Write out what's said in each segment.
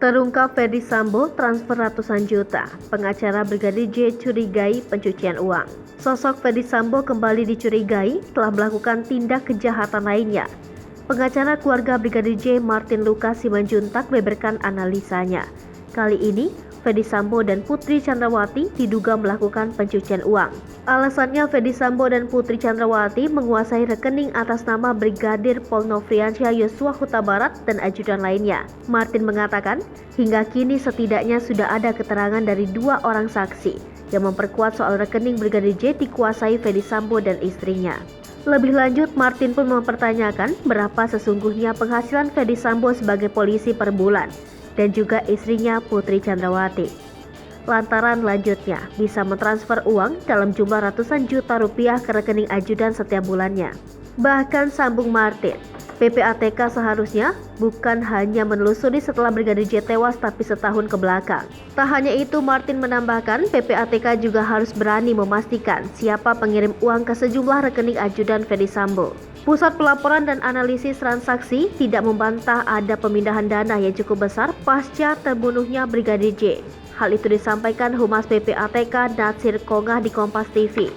Terungkap Ferdy Sambo transfer ratusan juta, pengacara Brigadir J curigai pencucian uang. Sosok Ferdy Sambo kembali dicurigai telah melakukan tindak kejahatan lainnya. Pengacara keluarga Brigadir J Martin Lucas Simanjuntak membeberkan analisanya. Kali ini, Ferdy Sambo dan Putri Chandrawati diduga melakukan pencucian uang. Alasannya Ferdy Sambo dan Putri Chandrawati menguasai rekening atas nama Brigadir Pol Nofriansyah Yosua Huta Barat dan ajudan lainnya. Martin mengatakan, hingga kini setidaknya sudah ada keterangan dari 2 orang saksi yang memperkuat soal rekening Brigadir J dikuasai Ferdy Sambo dan istrinya. Lebih lanjut, Martin pun mempertanyakan berapa sesungguhnya penghasilan Ferdy Sambo sebagai polisi per bulan dan juga istrinya Putri Chandrawati. Lantaran lanjutnya bisa mentransfer uang dalam jumlah ratusan juta rupiah ke rekening ajudan setiap bulannya. Bahkan sambung Martin, PPATK seharusnya bukan hanya menelusuri setelah Brigadir J tewas tapi setahun ke belakang. Tak hanya itu, Martin menambahkan PPATK juga harus berani memastikan siapa pengirim uang ke sejumlah rekening ajudan Ferdy Sambo. Pusat Pelaporan dan Analisis Transaksi tidak membantah ada pemindahan dana yang cukup besar pasca terbunuhnya Brigadir J. Hal itu disampaikan Humas PPATK Natsir Kongah di Kompas TV.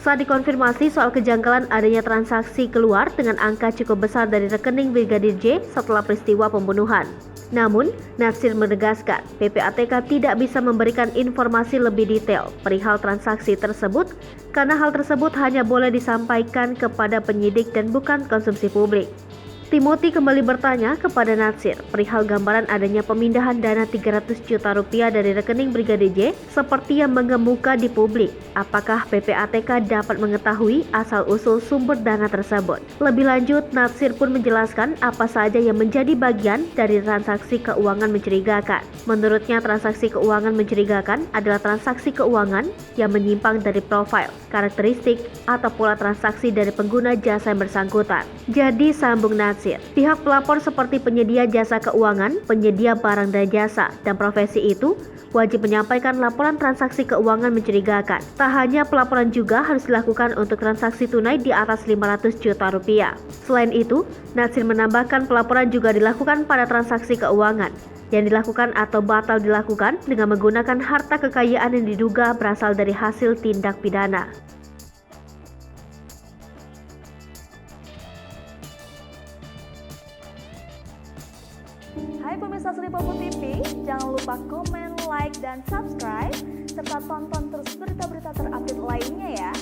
Saat dikonfirmasi soal kejanggalan adanya transaksi keluar dengan angka cukup besar dari rekening Brigadir J setelah peristiwa pembunuhan. Namun, Natsir menegaskan PPATK tidak bisa memberikan informasi lebih detail perihal transaksi tersebut karena hal tersebut hanya boleh disampaikan kepada penyidik dan bukan konsumsi publik. Timothy kembali bertanya kepada Natsir perihal gambaran adanya pemindahan dana 300 juta rupiah dari rekening Brigadir J seperti yang mengemuka di publik. Apakah PPATK dapat mengetahui asal-usul sumber dana tersebut? Lebih lanjut, Natsir pun menjelaskan apa saja yang menjadi bagian dari transaksi keuangan mencurigakan. Menurutnya, transaksi keuangan mencurigakan adalah transaksi keuangan yang menyimpang dari profil, karakteristik, atau pola transaksi dari pengguna jasa yang bersangkutan. Jadi, sambung Natsir, pihak pelapor seperti penyedia jasa keuangan, penyedia barang dan jasa, dan profesi itu wajib menyampaikan laporan transaksi keuangan mencurigakan. Tak hanya pelaporan juga harus dilakukan untuk transaksi tunai di atas 500 juta rupiah. Selain itu, Natsir menambahkan pelaporan juga dilakukan pada transaksi keuangan yang dilakukan atau batal dilakukan dengan menggunakan harta kekayaan yang diduga berasal dari hasil tindak pidana. Hai pemirsa Sri Popo TV, jangan lupa komen, like, dan subscribe, serta tonton terus berita-berita terupdate lainnya ya.